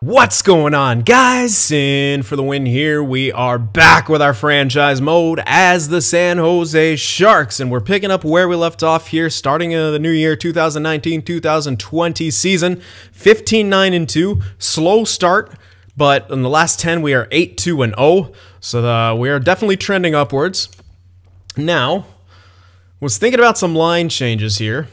What's going on, guys? Cyn for the win here. We are back with our franchise mode as the San Jose Sharks, and we're picking up where we left off here, starting the new year 2019-2020 season. 15-9-2, slow start, but in the last 10 we are 8-2-0, so we are definitely trending upwards. Now, was thinking about some line changes here.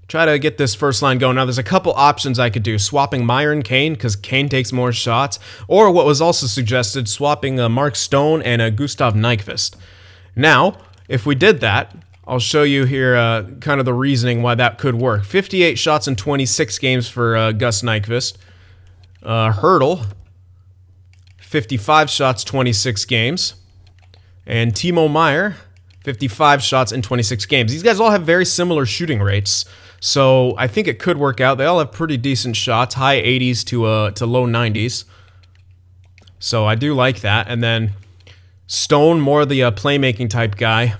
Try to get this first line going. Now, there's a couple options I could do. Swapping Meier and Kane, because Kane takes more shots. Or what was also suggested, swapping Mark Stone and Gustav Nyquist. Now, if we did that, I'll show you here kind of the reasoning why that could work. 58 shots in 26 games for Gus Nyquist. Hurdle, 55 shots, 26 games. And Timo Meier, 55 shots in 26 games. These guys all have very similar shooting rates. So I think it could work out. They all have pretty decent shots, high 80s to low 90s. So I do like that. And then Stone, more the playmaking type guy.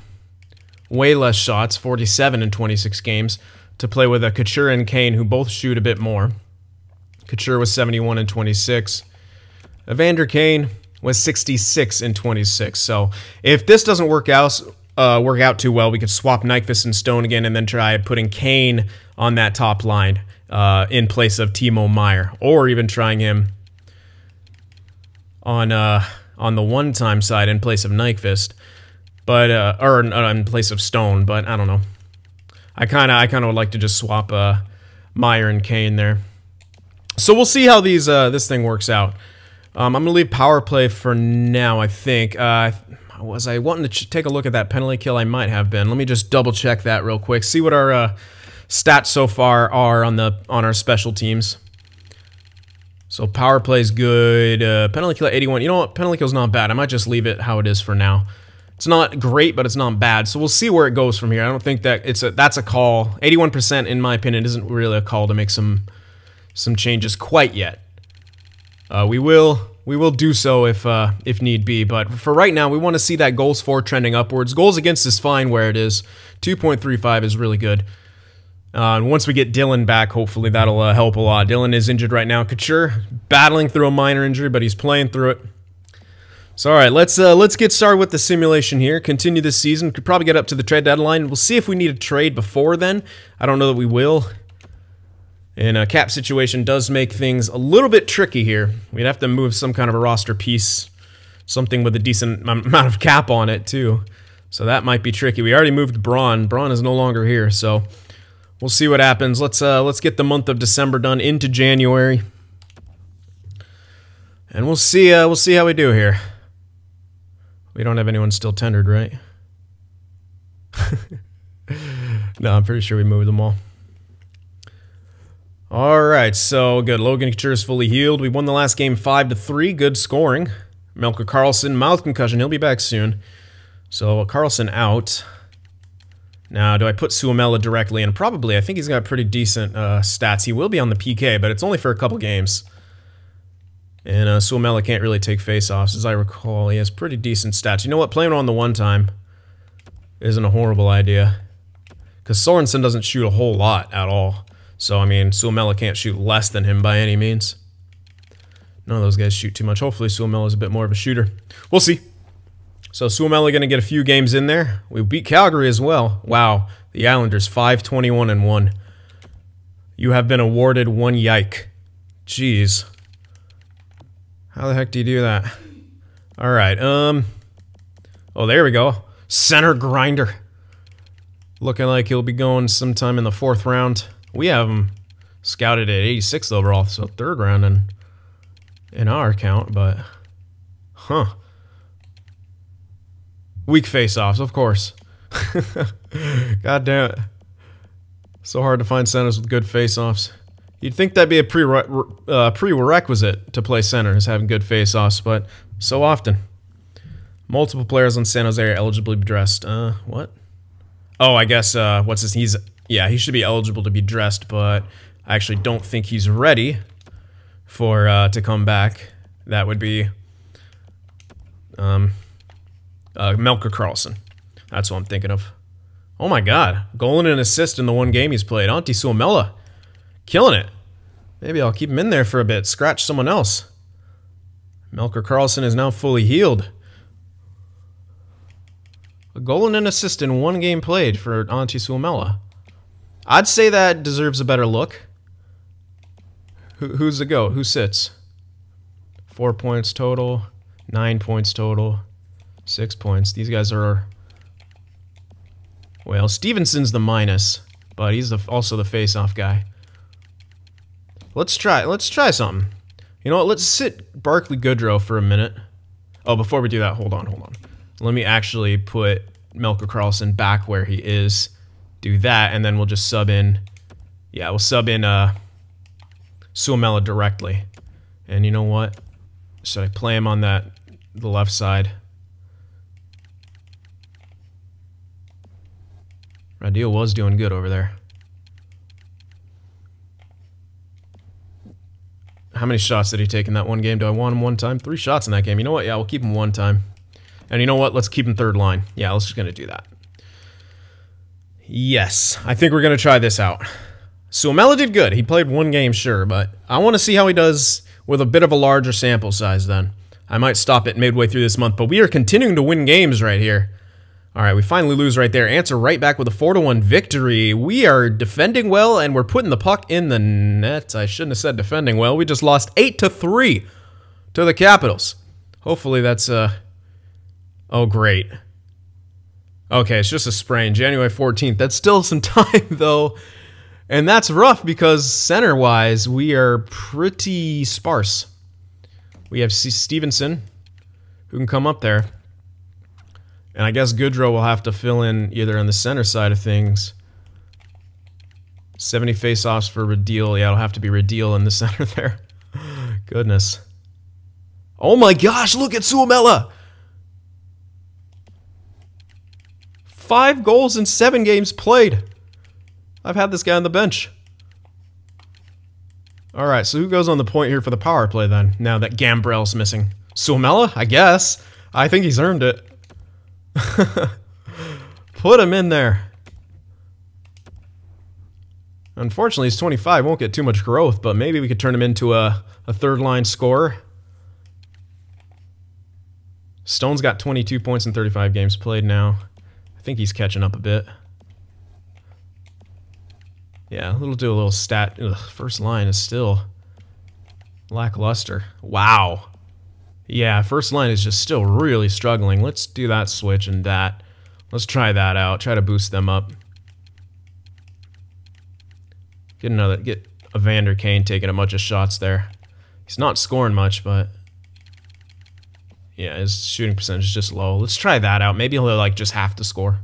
Way less shots, 47 in 26 games, to play with Couture and Kane, who both shoot a bit more. Couture was 71 in 26. Evander Kane was 66 in 26. So if this doesn't work out too well, we could swap Nyquist and Stone again and then try putting Kane on that top line in place of Timo Meier, or even trying him on the one-time side in place of Nyquist, but or in place of Stone. But I don't know. I kind of would like to just swap Meier and Kane there. So we'll see how this thing works out. I'm gonna leave power play for now. I think. Was I wanting to take a look at that penalty kill? I might have been. Let me just double check that real quick. See what our stats so far are on our special teams. So power play's good. Penalty kill at 81. You know what? Penalty kill's not bad. I might just leave it how it is for now. It's not great, but it's not bad. So we'll see where it goes from here. I don't think that that's a call. 81%, in my opinion, isn't really a call to make some changes quite yet. We will do so if need be, but for right now, we want to see that goals for trending upwards. Goals against is fine where it is. 2.35 is really good. And once we get Dylan back, hopefully that'll help a lot. Dylan is injured right now. Couture battling through a minor injury, but he's playing through it. So all right, let's get started with the simulation here. Continue this season. Could probably get up to the trade deadline. We'll see if we need a trade before then. I don't know that we will. And a cap situation does make things a little bit tricky here. We'd have to move some kind of a roster piece, something with a decent amount of cap on it too. So that might be tricky. We already moved Braun. Braun is no longer here, so we'll see what happens. Let's get the month of December done into January, and we'll see how we do here. We don't have anyone still tendered, right? No, I'm pretty sure we moved them all. Alright, so good. Logan Couture is fully healed. We won the last game 5-3. Good scoring. Melker Karlsson, mild concussion. He'll be back soon. So, Karlsson out. Now, do I put Suomela directly in? Probably. I think he's got pretty decent stats. He will be on the PK, but it's only for a couple games. And Suomela can't really take face-offs, as I recall. He has pretty decent stats. You know what? Playing on the one-time isn't a horrible idea, because Sorensen doesn't shoot a whole lot at all. So, I mean, Suomela can't shoot less than him by any means. None of those guys shoot too much. Hopefully, Suomela is a bit more of a shooter. We'll see. So, Suomela going to get a few games in there. We beat Calgary as well. Wow. The Islanders, 5-21-1. You have been awarded one yike. Jeez. How the heck do you do that? All right. Oh, there we go. Center grinder. Looking like he'll be going sometime in the 4th round. We have him scouted at 86th overall, so 3rd round in our count, but huh. Weak face-offs, of course. God damn it. So hard to find centers with good face-offs. You'd think that'd be a prerequisite to play center, is having good face-offs, but so often. Multiple players on San Jose are eligible to be dressed. What? Oh, I guess, what's this? Yeah, he should be eligible to be dressed, but I actually don't think he's ready for to come back. That would be Melker Karlsson. That's what I'm thinking of. Oh my god. Goal and an assist in the one game he's played. Antti Suomela. Killing it. Maybe I'll keep him in there for a bit. Scratch someone else. Melker Karlsson is now fully healed. A goal and an assist in 1 game played for Antti Suomela. I'd say that deserves a better look. Who's the GOAT? Who sits? 4 points total. 9 points total. 6 points. These guys are... Well, Stevenson's the minus, but he's also the face-off guy. Let's try something. You know what? Let's sit Barclay Goodrow for a minute. Oh, before we do that, hold on. Let me actually put Melker Karlsson back where he is. Do that, and then we'll just sub in... Yeah, we'll sub in Suomela directly. And you know what? Should I play him on the left side? Radil was doing good over there. How many shots did he take in that 1 game? Do I want him 1 time? 3 shots in that game. You know what? Yeah, we'll keep him 1 time. And you know what? Let's keep him 3rd line. Yeah, let's just gonna do that. Yes, I think we're gonna try this out. Suomela did good. He played 1 game, sure, but I want to see how he does with a bit of a larger sample size then. I might stop it midway through this month, but we are continuing to win games right here. All right, we finally lose right there. Answer right back with a 4-1 victory. We are defending well, and we're putting the puck in the net. I shouldn't have said defending well. We just lost 8-3 to the Capitals. Hopefully that's... Oh, great. Okay, it's just a sprain. January 14th. That's still some time, though. And that's rough because center-wise, we are pretty sparse. We have Stevenson, who can come up there. And I guess Goodrow will have to fill in either on the center side of things. 70 face-offs for Radil. Yeah, it'll have to be Radil in the center there. Goodness. Oh my gosh, look at Suomela! 5 goals in 7 games played. I've had this guy on the bench. Alright, so who goes on the point here for the power play then? Now that Gambrell's missing. Suomela, I guess. I think he's earned it. Put him in there. Unfortunately, he's 25. Won't get too much growth, but maybe we could turn him into a 3rd-line scorer. Stone's got 22 points in 35 games played now. I think he's catching up a bit. Yeah, we'll do a little stat. Ugh, 1st line is still lackluster. Wow. Yeah, 1st line is just still really struggling. Let's do that switch and that. Let's try that out. Try to boost them up. Get a Vander Kane taking a bunch of shots there. He's not scoring much, but yeah, his shooting percentage is just low. Let's try that out. Maybe he'll like just have to score.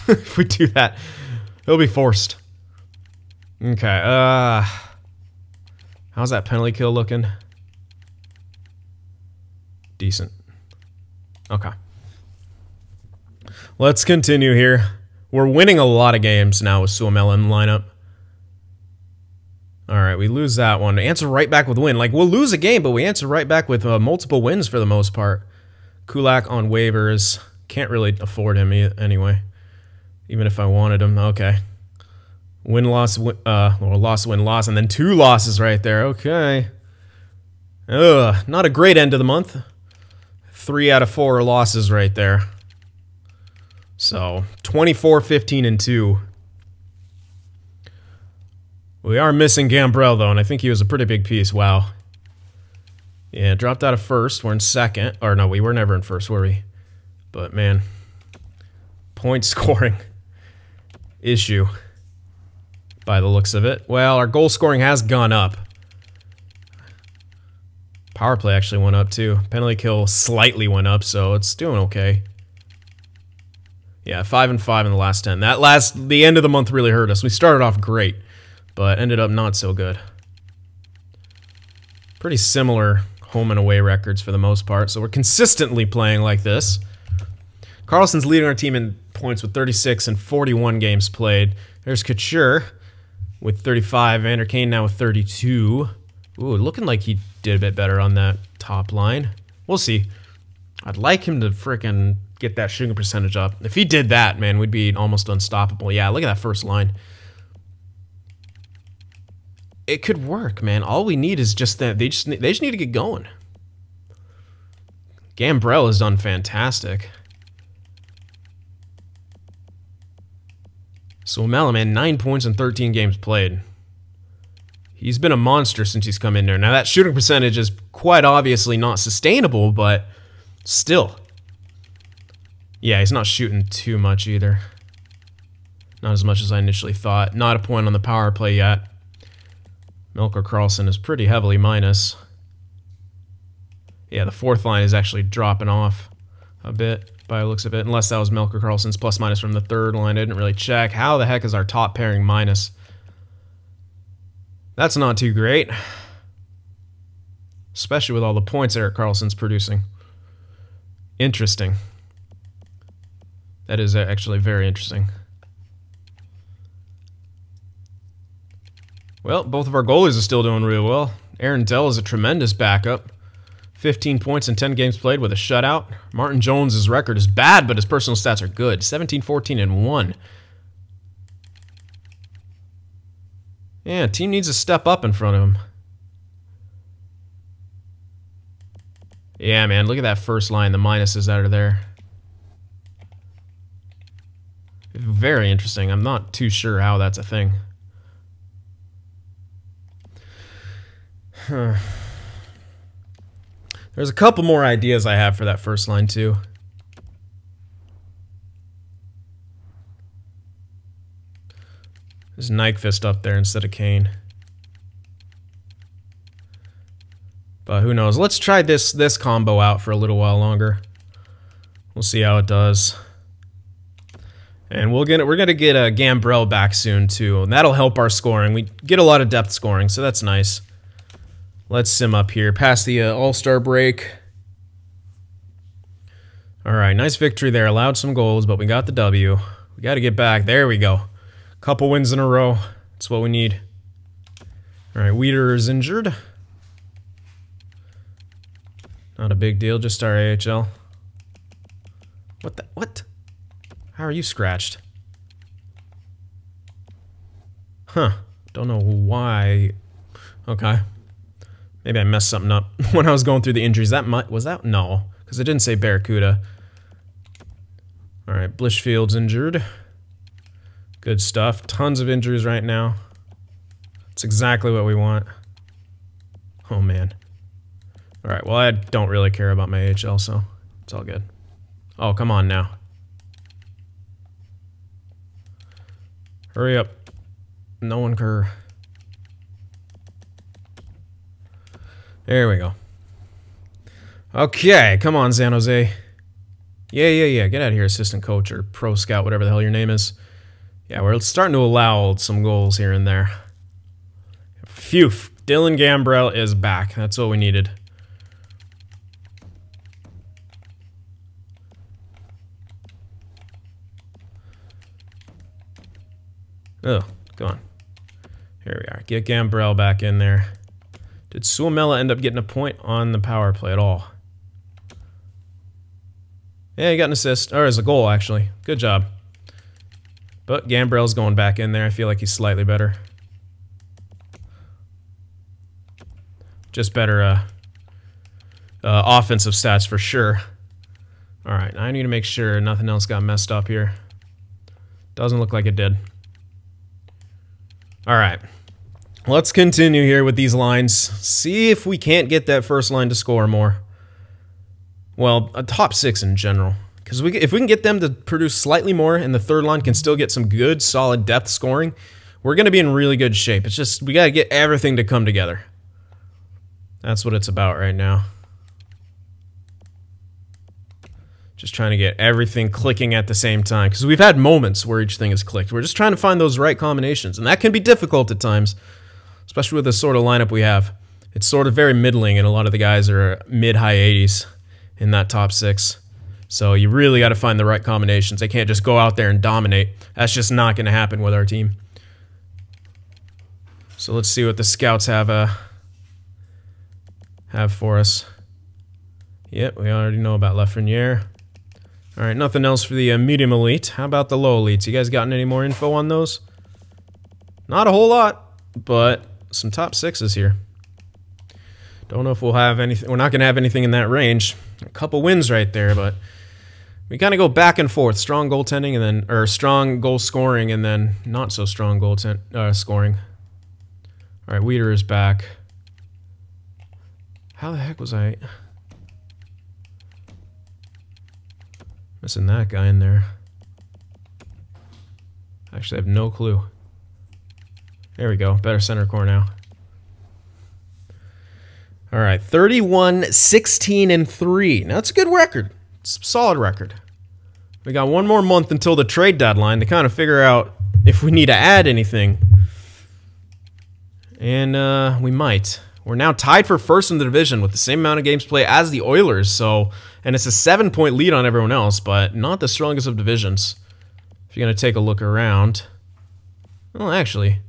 If we do that, he'll be forced. Okay, how's that penalty kill looking? Decent. Okay. Let's continue here. We're winning a lot of games now with Suomela in the lineup. Alright, we lose that one. Answer right back with a win. Like, we'll lose a game, but we answer right back with multiple wins for the most part. Kulak on waivers. Can't really afford him anyway. Even if I wanted him. Okay. Win-loss, or loss-win-loss, and then 2 losses right there. Okay. Ugh, not a great end of the month. 3 out of 4 losses right there. So, 24, 15, and 2. We are missing Gambrell, though, and I think he was a pretty big piece. Wow. Yeah, dropped out of 1st. We're in 2nd. Or, no, we were never in 1st, were we? But, man. Point scoring issue. By the looks of it. Well, our goal scoring has gone up. Power play actually went up too. Penalty kill slightly went up, so it's doing okay. Yeah, 5 and 5 in the last 10. The end of the month really hurt us. We started off great, but ended up not so good. Pretty similar home and away records for the most part, so we're consistently playing like this. Karlsson's leading our team in points with 36 and 41 games played. There's Couture with 35. Vander Kane now with 32. Ooh, looking like he did a bit better on that top line. We'll see. I'd like him to frickin' get that shooting percentage up. If he did that, man, we'd be almost unstoppable. Yeah, look at that 1st line. it could work, man. All we need is just that they just need to get going. Gambrell has done fantastic. Suomela, man, 9 points in 13 games played. He's been a monster since he's come in there. Now, that shooting percentage is quite obviously not sustainable, but still. Yeah, he's not shooting too much either. Not as much as I initially thought. Not a point on the power play yet. Melker Karlsson is pretty heavily minus. Yeah, the fourth line is actually dropping off a bit by the looks of it. Unless that was Melker Karlsson's plus minus from the third line. I didn't really check. How the heck is our top pairing minus? That's not too great. Especially with all the points Erik Karlsson's producing. Interesting. That is actually very interesting. Well, both of our goalies are still doing real well. Aaron Dell is a tremendous backup. 15 points in 10 games played with a shutout. Martin Jones' record is bad, but his personal stats are good. 17, 14, and 1. Yeah, team needs to step up in front of him. Yeah, man, look at that first line, the minuses that are there. Very interesting. I'm not too sure how that's a thing. Huh. There's a couple more ideas I have for that first line, too. There's Nyquist up there instead of Kane. But who knows? Let's try this combo out for a little while longer. We'll see how it does. And we're gonna get a Gambrell back soon too, and that'll help our scoring. We get a lot of depth scoring, so that's nice. Let's sim up here past the All-Star break. All right, nice victory there. Allowed some goals, but we got the W. We got to get back. There we go. Couple wins in a row. That's what we need. All right, Weeder is injured. Not a big deal. Just our AHL. What the? What? How are you scratched? Huh. Don't know why. Okay. Maybe I messed something up when I was going through the injuries. Was that? No. Because it didn't say Barracuda. Alright, Blishfield's injured. Good stuff. Tons of injuries right now. That's exactly what we want. Oh, man. Alright, well, I don't really care about my AHL, so it's all good. Oh, come on now. Hurry up. No one care. There we go. Okay, come on, San Jose. Yeah. Get out of here, assistant coach or pro scout, whatever the hell your name is. Yeah, we're starting to allow some goals here and there. Phew. Dylan Gambrell is back. That's what we needed. Oh, come on. Here we are. Get Gambrell back in there. Did Suomela end up getting a point on the power play at all? Yeah, he got an assist. Or as a goal, actually. Good job. But Gambrell's going back in there. I feel like he's slightly better. Just better offensive stats for sure. Alright, I need to make sure nothing else got messed up here. Doesn't look like it did. Alright. Let's continue here with these lines. See if we can't get that first line to score more. Well, a top six in general. Because if we can get them to produce slightly more and the third line can still get some good, solid depth scoring, we're going to be in really good shape. It's just, we got to get everything to come together. That's what it's about right now. Just trying to get everything clicking at the same time. Because we've had moments where each thing is clicked. We're just trying to find those right combinations. And that can be difficult at times. Especially with the sort of lineup we have. It's sort of very middling, and a lot of the guys are mid-high 80s in that top six. So you really got to find the right combinations. They can't just go out there and dominate. That's just not going to happen with our team. So let's see what the scouts have for us. Yep, we already know about Lafreniere. All right, nothing else for the medium elite. How about the low elites? You guys gotten any more info on those? Not a whole lot, but some top sixes here. Don't know if we'll have anything. We're not going to have anything in that range. A couple wins right there, but we kind of go back and forth. Strong goaltending and then, or strong goal scoring and then not so strong goal scoring. All right, Weeder is back. How the heck was I missing that guy in there? Actually, I have no clue. There we go. Better center core now. All right, 31, 16, and 3. Now, that's a good record. It's a solid record. We got one more month until the trade deadline to kind of figure out if we need to add anything. And we might. We're now tied for first in the division with the same amount of games played as the Oilers. So, and it's a 7-point lead on everyone else, but not the strongest of divisions. If you're going to take a look around. Well, actually.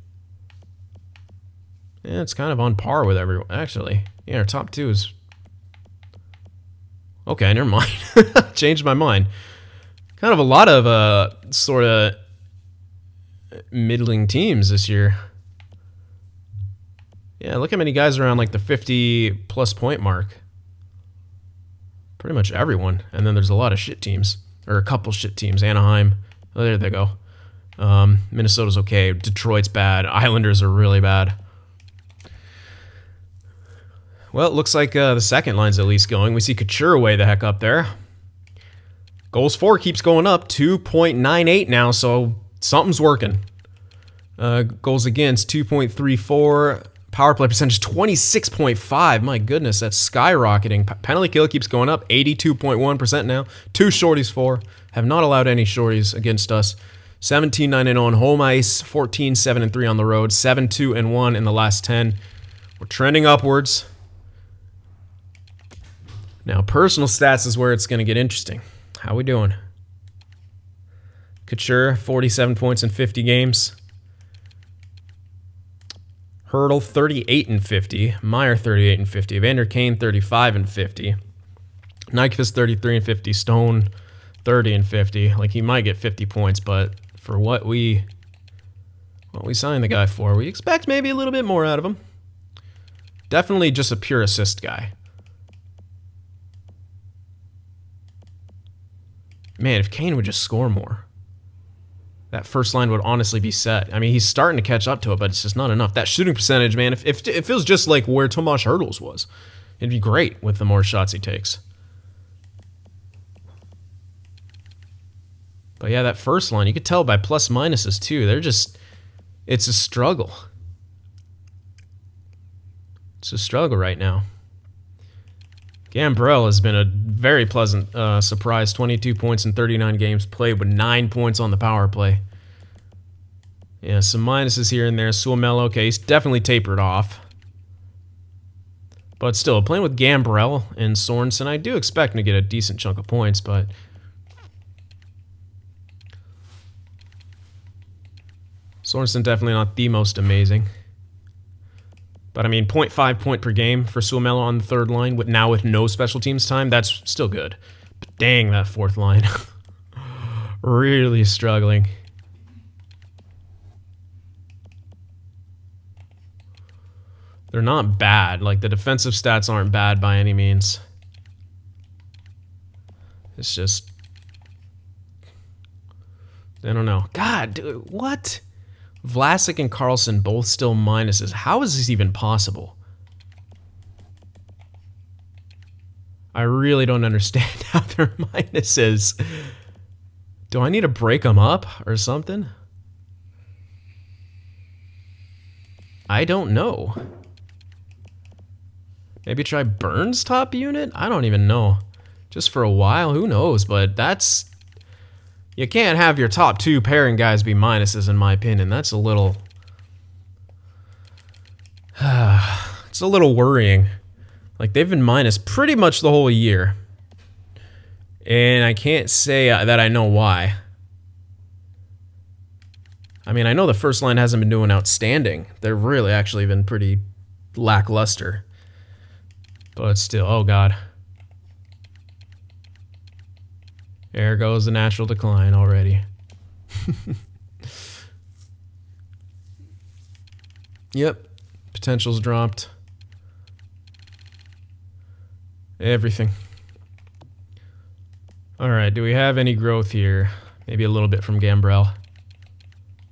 Yeah, it's kind of on par with everyone. Actually, yeah, our top two is... Okay, never mind. Changed my mind. Kind of a lot of sort of middling teams this year. Yeah, look how many guys are around like the 50-plus point mark. Pretty much everyone. And then there's a lot of shit teams. Or a couple shit teams. Anaheim. Oh, there they go. Minnesota's okay. Detroit's bad. Islanders are really bad. Well, it looks like the second line's at least going. We see Couture way the heck up there. Goals for keeps going up. 2.98 now, so something's working. Goals against, 2.34. Power play percentage, 26.5. My goodness, that's skyrocketing. Penalty kill keeps going up. 82.1% now. 2 shorties for. Have not allowed any shorties against us. 17-9-0 on home ice. 14-7-3 on the road. 7-2-1 in the last 10. We're trending upwards. Now, personal stats is where it's going to get interesting. How we doing? Couture, 47 points in 50 games. Hurdle, 38 and 50. Meyer, 38 and 50. Vander Kane, 35 and 50. Nyquist, 33 and 50. Stone, 30 and 50. Like, he might get 50 points, but for what we signed the guy for, we expect maybe a little bit more out of him. Definitely just a pure assist guy. Man, if Kane would just score more, that first line would honestly be set. I mean, he's starting to catch up to it, but it's just not enough. That shooting percentage, man, if it feels just like where Tomas Hertl's was, it'd be great with the more shots he takes. But yeah, that first line, you could tell by plus minuses too. They're just, it's a struggle. It's a struggle right now. Gambrell has been a very pleasant surprise. 22 points in 39 games played with 9 points on the power play. Yeah, some minuses here and there. Suomela, okay, he's definitely tapered off. But still, playing with Gambrell and Sorensen, I do expect him to get a decent chunk of points, but... Sorensen definitely not the most amazing. But I mean, 0.5 point per game for Suomela on the third line, with no special teams time, that's still good. But dang, that fourth line. Really struggling. They're not bad. Like, the defensive stats aren't bad by any means. It's just... I don't know. God, dude, what? Vlasic and Carlson both still minuses. How is this even possible? I really don't understand how they're minuses. Do I need to break them up or something? I don't know. Maybe try Burns top unit? I don't even know. Just for a while, who knows? But that's... You can't have your top two pairing guys be minuses, in my opinion. That's a little... it's a little worrying. Like, they've been minus pretty much the whole year. And I can't say that I know why. I mean, I know the first line hasn't been doing outstanding. They've really actually been pretty lackluster. But still, oh god. There goes the natural decline already. Yep. Potential's dropped. Everything. Alright, do we have any growth here? Maybe a little bit from Gambrell.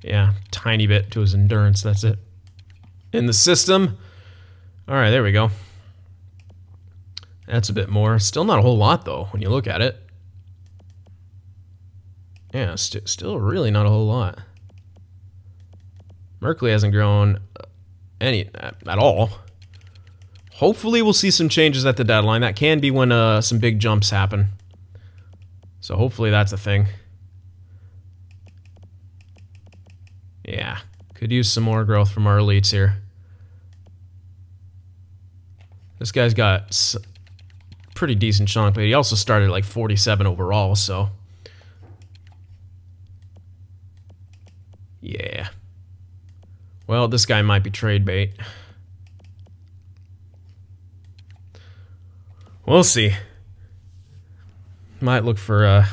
Yeah, tiny bit to his endurance, that's it. In the system. Alright, there we go. That's a bit more. Still not a whole lot, though, when you look at it. Yeah, still really not a whole lot. Merkley hasn't grown any at all. Hopefully we'll see some changes at the deadline. That can be when some big jumps happen. So hopefully that's a thing. Yeah, could use some more growth from our elites here. This guy's got pretty decent chunk, but he also started like 47 overall, so... Yeah. Well, this guy might be trade bait. We'll see. Might look for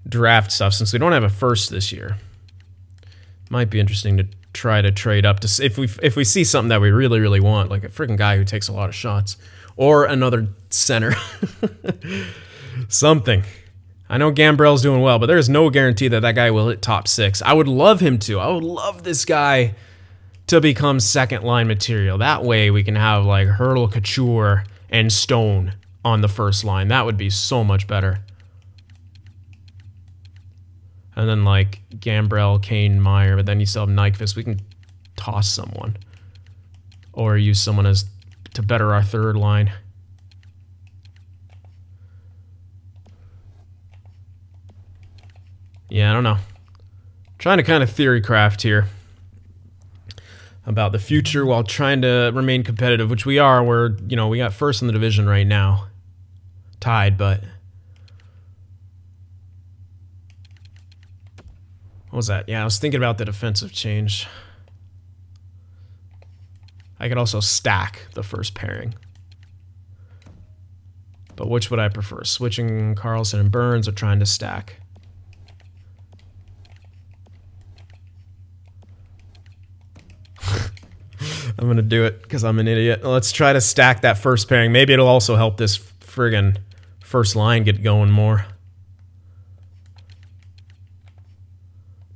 draft stuff since we don't have a first this year. Might be interesting to try to trade up to see if we see something that we really want, like a freaking guy who takes a lot of shots, or another center. Something. I know Gambrell's doing well, but there is no guarantee that that guy will hit top 6. I would love him to. I would love this guy to become second line material. That way we can have like Hurdle, Couture, and Stone on the first line. That would be so much better. And then like Gambrell, Kane, Meyer, but then you still have Nyquist. We can toss someone. Or use someone as to better our third line. Yeah, I don't know. Trying to kind of theory craft here about the future while trying to remain competitive, which we are. We're, you know, we got first in the division right now. Tied, but... What was that? Yeah, I was thinking about the defensive change. I could also stack the first pairing. But which would I prefer? Switching Carlson and Burns or trying to stack? I'm gonna do it because I'm an idiot. Let's try to stack that first pairing. Maybe it'll also help this friggin' first line get going more.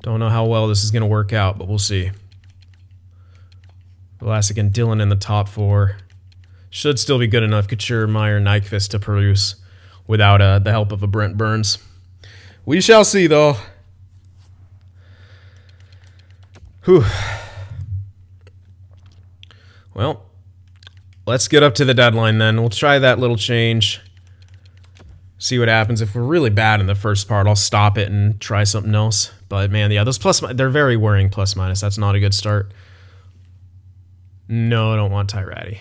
Don't know how well this is gonna work out, but we'll see. Vlasic and Dillon in the top 4. Should still be good enough. Couture, Meyer, Nyquist to produce without the help of a Brent Burns. We shall see, though. Whew. Well, let's get up to the deadline then. We'll try that little change. See what happens. If we're really bad in the first part, I'll stop it and try something else. But man, yeah, those they're very worrying plus minus. That's not a good start. No, I don't want Tyrati.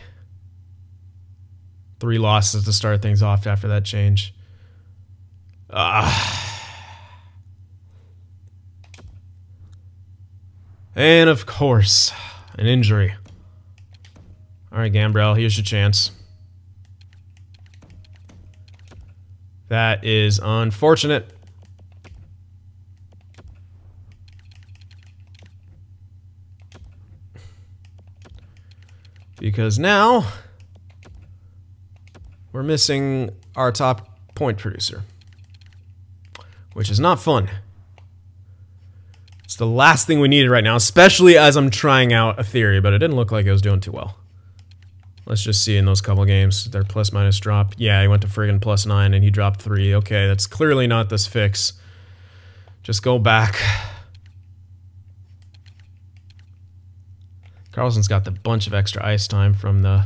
3 losses to start things off after that change. And of course, an injury. All right, Gambrell, here's your chance. That is unfortunate. Because now we're missing our top point producer, which is not fun. It's the last thing we needed right now, especially as I'm trying out a theory, but it didn't look like it was doing too well. Let's just see in those couple games. Their plus minus drop. Yeah, he went to friggin' +9 and he dropped 3. Okay, that's clearly not this fix. Just go back. Carlson's got the bunch of extra ice time from the...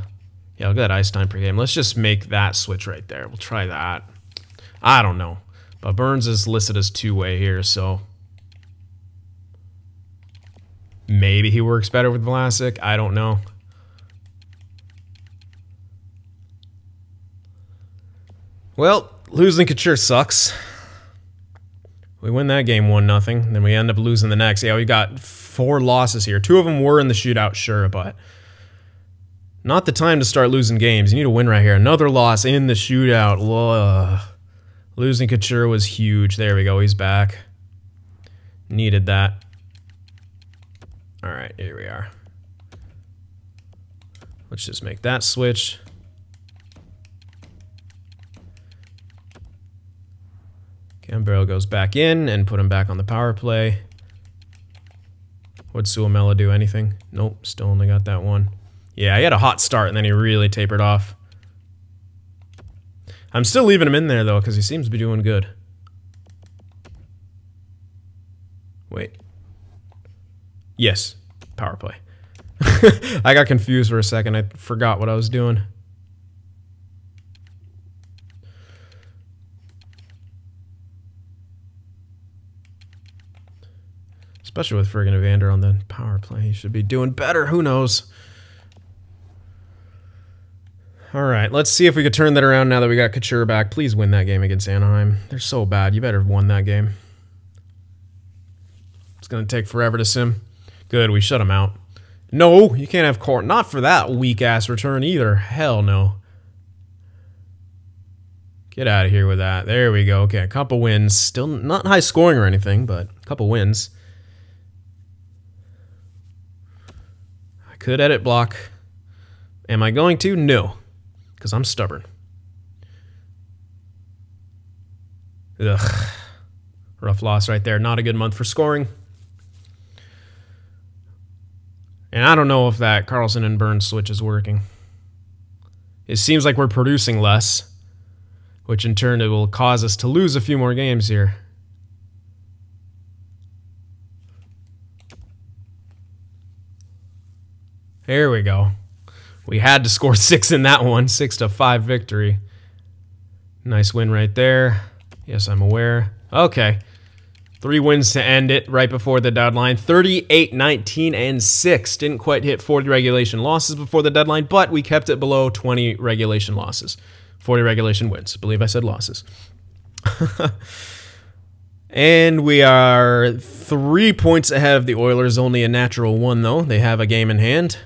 Yeah, look at that ice time per game. Let's just make that switch right there. We'll try that. I don't know. But Burns is listed as two-way here, so... Maybe he works better with Vlasic. I don't know. Well, losing Couture sucks. We win that game 1-0, then we end up losing the next. Yeah, we got 4 losses here. 2 of them were in the shootout, sure, but not the time to start losing games. You need to win right here. Another loss in the shootout. Ugh. Losing Couture was huge. There we go. He's back. Needed that. All right, here we are. Let's just make that switch. Gambrell goes back in and put him back on the power play. Would Suomela do anything? Nope, still only got that one. Yeah, he had a hot start and then he really tapered off. I'm still leaving him in there though because he seems to be doing good. Wait. Yes, power play. I got confused for a second. I forgot what I was doing. Especially with friggin' Evander on the power play. He should be doing better. Who knows? Alright, let's see if we could turn that around now that we got Couture back. Please win that game against Anaheim. They're so bad. You better have won that game. It's going to take forever to sim. Good, we shut him out. No, you can't have Court. Not for that weak-ass return either. Hell no. Get out of here with that. There we go. Okay, a couple wins. Still not high scoring or anything, but a couple wins. I could edit block. Am I going to? No. Because I'm stubborn. Ugh. Rough loss right there. Not a good month for scoring. And I don't know if that Carlson and Burns switch is working. It seems like we're producing less, which in turn it will cause us to lose a few more games here. There we go. We had to score 6 in that one. 6-5 victory. Nice win right there. Yes, I'm aware. Okay. 3 wins to end it right before the deadline. 38, 19, and 6. Didn't quite hit 40 regulation losses before the deadline, but we kept it below 20 regulation losses. 40 regulation wins. I believe I said losses. And we are 3 points ahead of the Oilers. Only a natural 1, though. They have a game in hand.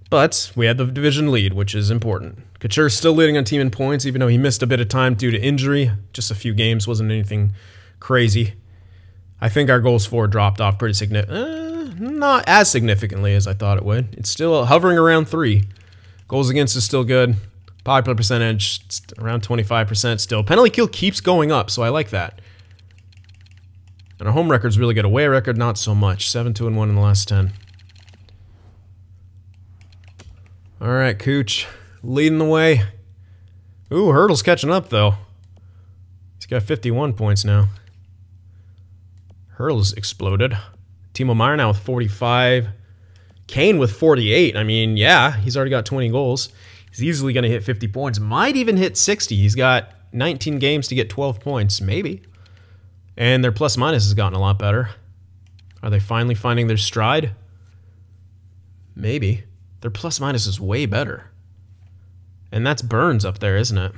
But we had the division lead, which is important. Couture's still leading on team in points, even though he missed a bit of time due to injury. Just a few games, wasn't anything crazy. I think our goals for dropped off pretty not as significantly as I thought it would. It's still hovering around 3. Goals against is still good. Popular percentage around 25% still. Penalty kill keeps going up, so I like that. And our home record's really good. Away record, not so much. 7-2-1 in the last 10. All right, Cooch, leading the way. Ooh, Hurdle's catching up, though. He's got 51 points now. Hurdle's exploded. Timo Meier now with 45. Kane with 48. I mean, yeah, he's already got 20 goals. He's easily going to hit 50 points. Might even hit 60. He's got 19 games to get 12 points, maybe. And their plus-minus has gotten a lot better. Are they finally finding their stride? Maybe. Their plus-minus is way better. And that's Burns up there, isn't it?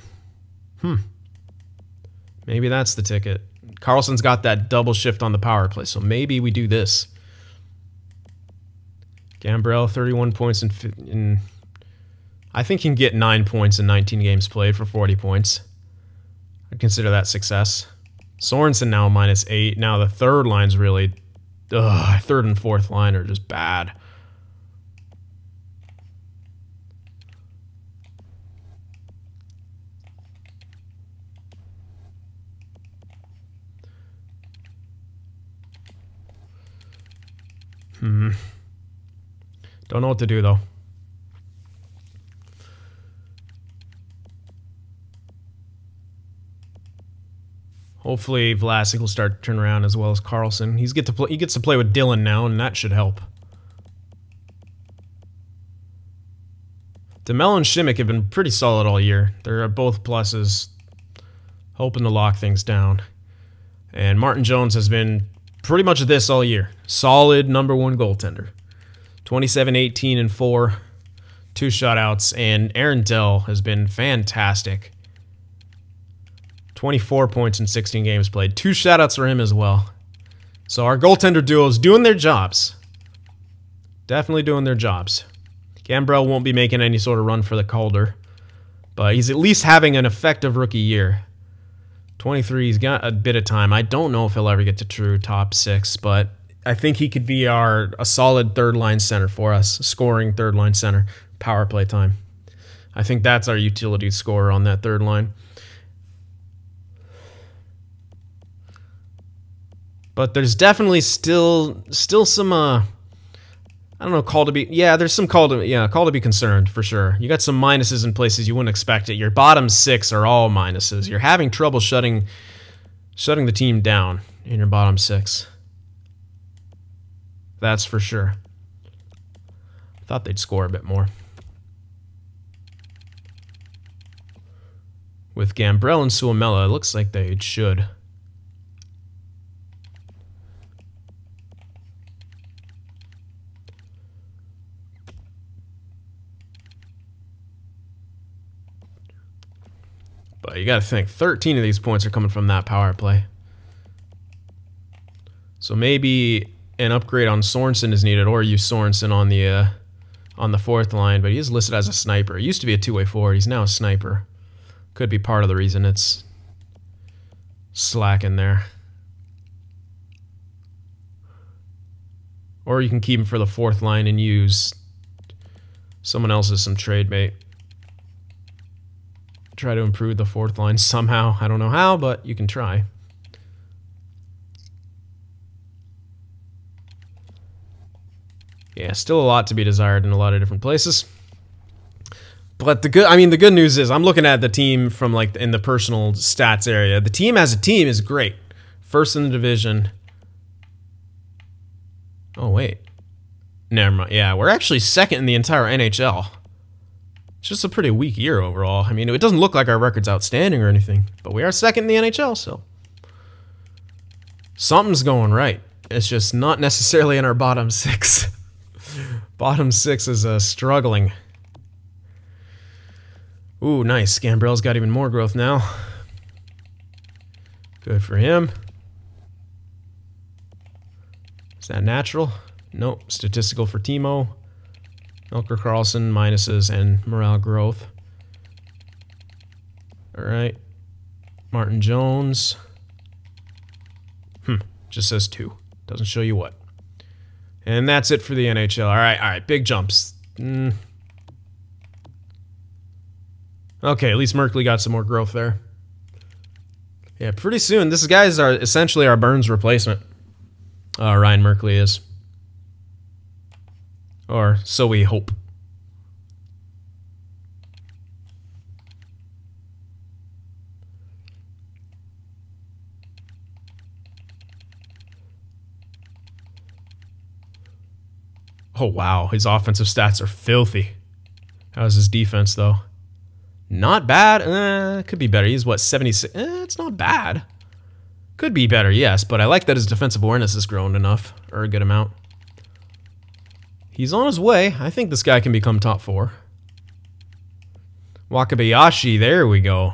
Maybe that's the ticket. Carlson's got that double shift on the power play, so maybe we do this. Gambrell, 31 points in I think he can get 9 points in 19 games played for 40 points. I'd consider that success. Sorensen now -8. Now the third line's really... third and fourth line are just bad. Don't know what to do, though. Hopefully Vlasic will start to turn around as well as Carlson. He gets to play with Dylan now, and that should help. DeMello and Schimmick have been pretty solid all year. They're both pluses, hoping to lock things down. And Martin Jones has been pretty much this all year. Solid #1 goaltender. 27, 18, and 4. 2 shutouts. And Aaron Dell has been fantastic. 24 points in 16 games played. 2 shutouts for him as well. So our goaltender duo is doing their jobs. Definitely doing their jobs. Gambrell won't be making any sort of run for the Calder, but he's at least having an effective rookie year. 23, he's got a bit of time. I don't know if he'll ever get to true top 6, but I think he could be a solid third-line center for us, scoring third-line center, power play time. I think that's our utility scorer on that third line. But there's definitely still some I don't know, call to be, yeah, there's some call to be concerned for sure. You got some minuses in places you wouldn't expect it. Your bottom 6 are all minuses. You're having trouble shutting the team down in your bottom 6. That's for sure. Thought they'd score a bit more. With Gambrell and Suomela, it looks like they should. But you got to think, 13 of these points are coming from that power play. So maybe an upgrade on Sorensen is needed, or use Sorensen on the fourth line. But he is listed as a sniper. He used to be a two-way forward. He's now a sniper. Could be part of the reason it's slacking there. Or you can keep him for the fourth line and use someone else as some trade bait. Try to improve the fourth line somehow. I don't know how, but you can try. Yeah, still a lot to be desired in a lot of different places. But the good news is I'm looking at the team from like in the personal stats area. The team as a team is great. First in the division. Oh wait. Never mind. Yeah, we're actually second in the entire NHL. It's just a pretty weak year overall. I mean, it doesn't look like our record's outstanding or anything, but we are second in the NHL, so something's going right. It's just not necessarily in our bottom 6. Bottom 6 is struggling. Ooh, nice. Gambrell's got even more growth now. Good for him. Is that natural? Nope. Statistical for Timo. Elker Karlsson, minuses, and morale growth. Alright. Martin Jones. Just says 2. Doesn't show you what. And that's it for the NHL. Alright. Big jumps. Okay, at least Merkley got some more growth there. Yeah, pretty soon. This guy's essentially our Burns replacement. Ryan Merkley is. Or so we hope. Oh, wow. His offensive stats are filthy. How's his defense, though? Not bad. Could be better. He's, what, 76? It's not bad. Could be better, yes, but I like that his defensive awareness has grown enough, or a good amount. He's on his way. I think this guy can become top 4. Wakabayashi, there we go.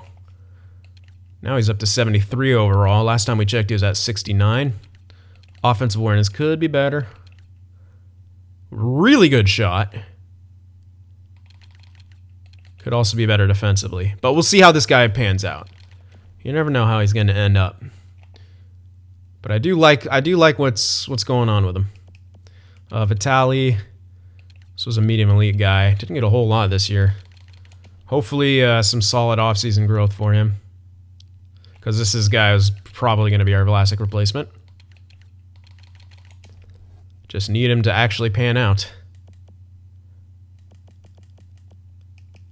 Now he's up to 73 overall. Last time we checked, he was at 69. Offensive awareness could be better. Really good shot. Could also be better defensively. But we'll see how this guy pans out. You never know how he's going to end up. But I do like what's going on with him. Vitali. This was a medium elite guy. Didn't get a whole lot this year. Hopefully some solid offseason growth for him. Because this guy is probably going to be our Vlasic replacement. Just need him to actually pan out.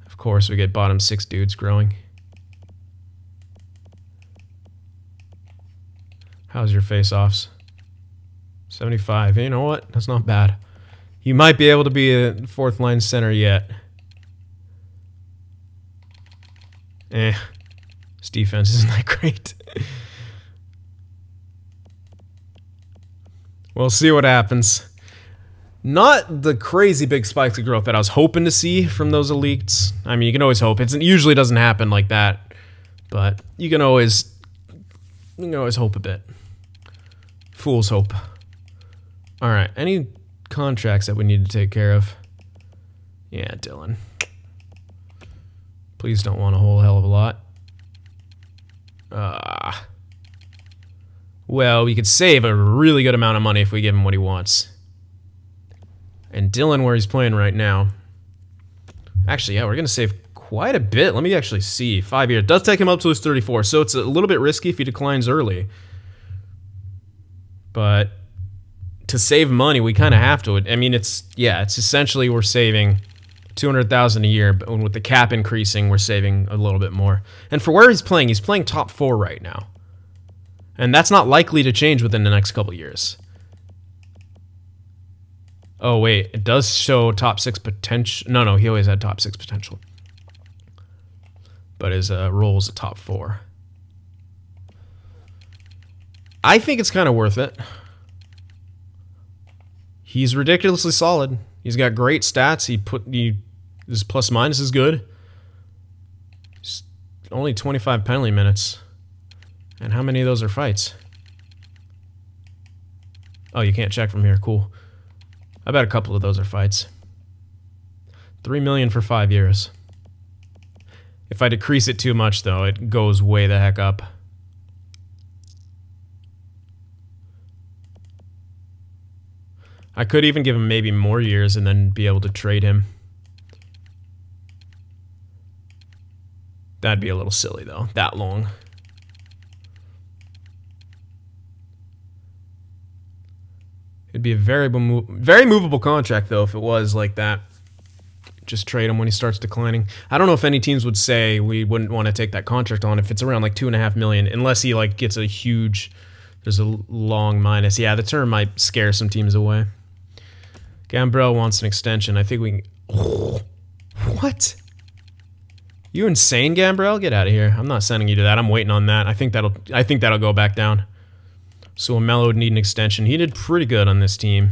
Of course, we get bottom 6 dudes growing. How's your face-offs? 75. You know what? That's not bad. You might be able to be a fourth line center yet. His defense isn't that great. We'll see what happens. Not the crazy big spikes of growth that I was hoping to see from those elites. I mean, you can always hope. It usually doesn't happen like that, but you can always hope a bit. Fool's hope. All right, any contracts that we need to take care of? Yeah, Dylan. Please don't want a whole hell of a lot. Well, we could save a really good amount of money if we give him what he wants. And Dylan, where he's playing right now. Actually, yeah, we're going to save quite a bit. Let me actually see. 5 years. It does take him up to his 34, so it's a little bit risky if he declines early. But to save money, we kind of have to. I mean, it's essentially we're saving $200,000 a year, but with the cap increasing, we're saving a little bit more. And for where he's playing top 4 right now. And that's not likely to change within the next couple years. Oh, wait. It does show top 6 potential. No, he always had top 6 potential. But his role is a top 4. I think it's kind of worth it. He's ridiculously solid. He's got great stats. His plus minus is good. He's only 25 penalty minutes. And how many of those are fights? Oh, you can't check from here. Cool. I bet a couple of those are fights. $3 million for 5 years. If I decrease it too much, though, it goes way the heck up. I could even give him maybe more years and then be able to trade him. That'd be a little silly, though. That long. It'd be a very movable contract, though, if it was like that. Just trade him when he starts declining. I don't know if any teams would say we wouldn't want to take that contract on if it's around like $2.5 million, unless he like gets a huge. There's a long minus. Yeah, the term might scare some teams away. Gambrell wants an extension. I think we can. Oh, what? You insane, Gambrell? Get out of here. I'm not sending you to that. I'm waiting on that. I think that'll go back down. So Mello would need an extension. He did pretty good on this team.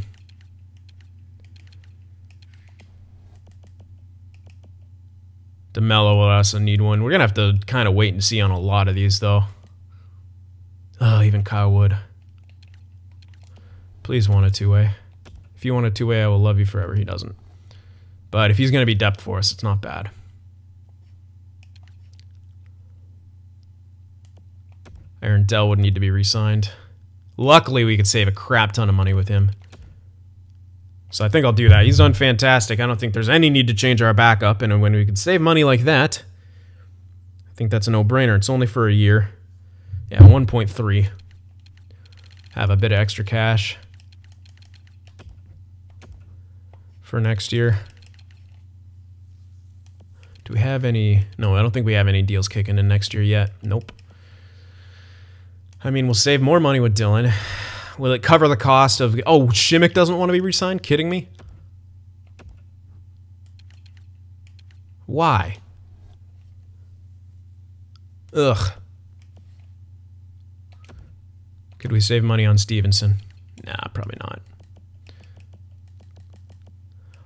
DeMello will also need one. We're going to have to kind of wait and see on a lot of these, though. Oh, even Kyle Wood. Please want a two-way. If you want a two-way, I will love you forever. He doesn't. But if he's going to be depth for us, it's not bad. Aaron Dell would need to be re-signed. Luckily, we could save a crap ton of money with him. So I think I'll do that. He's done fantastic. I don't think there's any need to change our backup. And when we can save money like that, I think that's a no-brainer. It's only for a year. Yeah, 1.3. Have a bit of extra cash for next year. Do we have any? No, I don't think we have any deals kicking in next year yet. Nope. I mean, we'll save more money with Dylan. Will it cover the cost of... Oh, Shimmick doesn't want to be re-signed? Kidding me? Why? Ugh. Could we save money on Stevenson? Nah, probably not.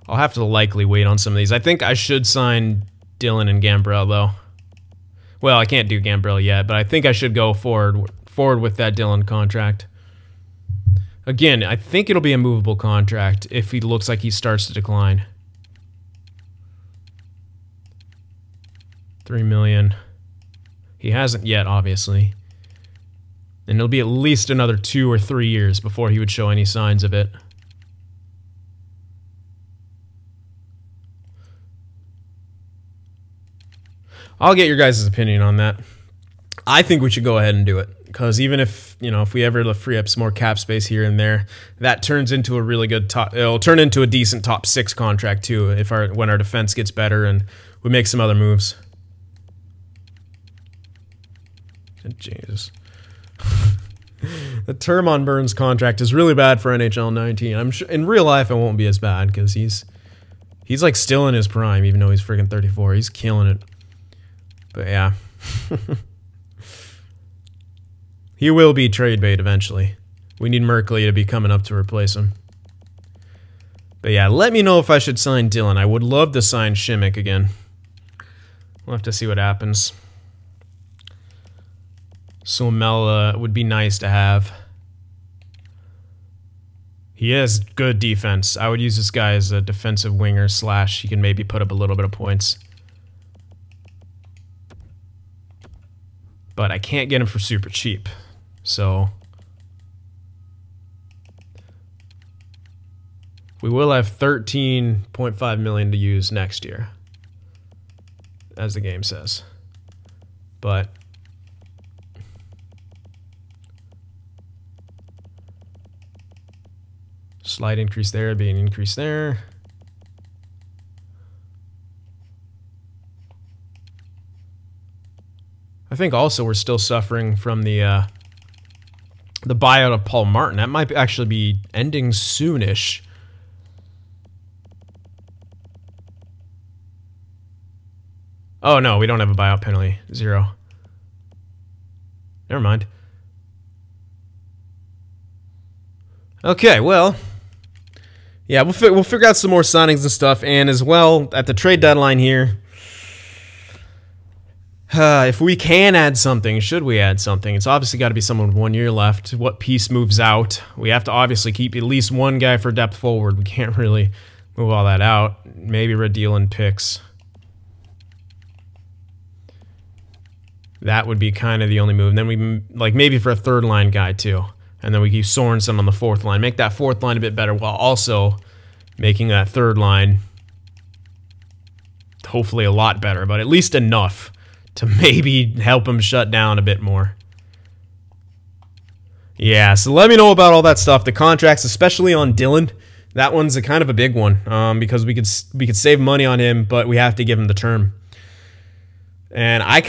I'll have to likely wait on some of these. I think I should sign Dylan and Gambrell, though. Well, I can't do Gambrell yet, but I think I should go forward with that Dylan contract. Again, I think it'll be a movable contract if he looks like he starts to decline. $3 million. He hasn't yet, obviously. And it'll be at least another 2 or 3 years before he would show any signs of it. I'll get your guys' opinion on that. I think we should go ahead and do it. Because even if, you know, if we ever free up some more cap space here and there, that turns into a really good top... It'll turn into a decent top 6 contract, too, if when our defense gets better and we make some other moves. Jesus. The term on Burns' contract is really bad for NHL 19. I'm sure in real life it won't be as bad because he's like still in his prime, even though he's freaking 34. He's killing it. But yeah. He will be trade bait eventually. We need Merkley to be coming up to replace him. But yeah, let me know if I should sign Dylan. I would love to sign Shimmick again. We'll have to see what happens. Suomela would be nice to have. He has good defense. I would use this guy as a defensive winger / he can maybe put up a little bit of points. But I can't get him for super cheap. So We will have 13.5 million to use next year, as the game says. But slight increase there, be an increase there. I think also we're still suffering from the buyout of Paul Martin. That might actually be ending soonish. Oh no, we don't have a buyout penalty. 0. Never mind. Okay, well, yeah, we'll figure out some more signings and stuff, and as well at the trade deadline here. If we can add something, should we add something? It's obviously got to be someone with 1 year left. What piece moves out? We have to obviously keep at least one guy for depth forward. We can't really move all that out. Maybe Radil and picks. That would be kind of the only move. And then we, like, maybe for a third line guy too. And then we keep Sorensen on the fourth line. Make that fourth line a bit better while also making that third line hopefully a lot better, but at least enough to maybe help him shut down a bit more. Yeah, so let me know about all that stuff. The contracts, especially on Dylan, that one's a kind of a big one because we could save money on him, but we have to give him the term. And I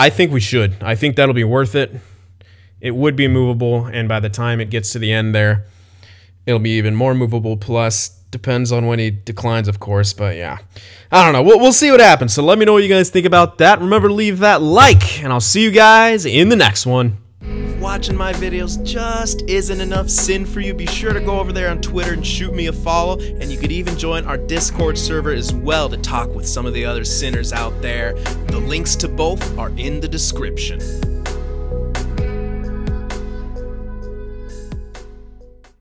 think we should. I think that'll be worth it. It would be movable, and by the time it gets to the end there, it'll be even more movable. Plus, depends on when he declines, of course. But yeah, I don't know. We'll see what happens. So let me know what you guys think about that. Remember to leave that like, and I'll see you guys in the next one. If watching my videos just isn't enough Cyn for you, be sure to go over there on Twitter and shoot me a follow, and you could even join our Discord server as well to talk with some of the other Cynners out there. The links to both are in the description.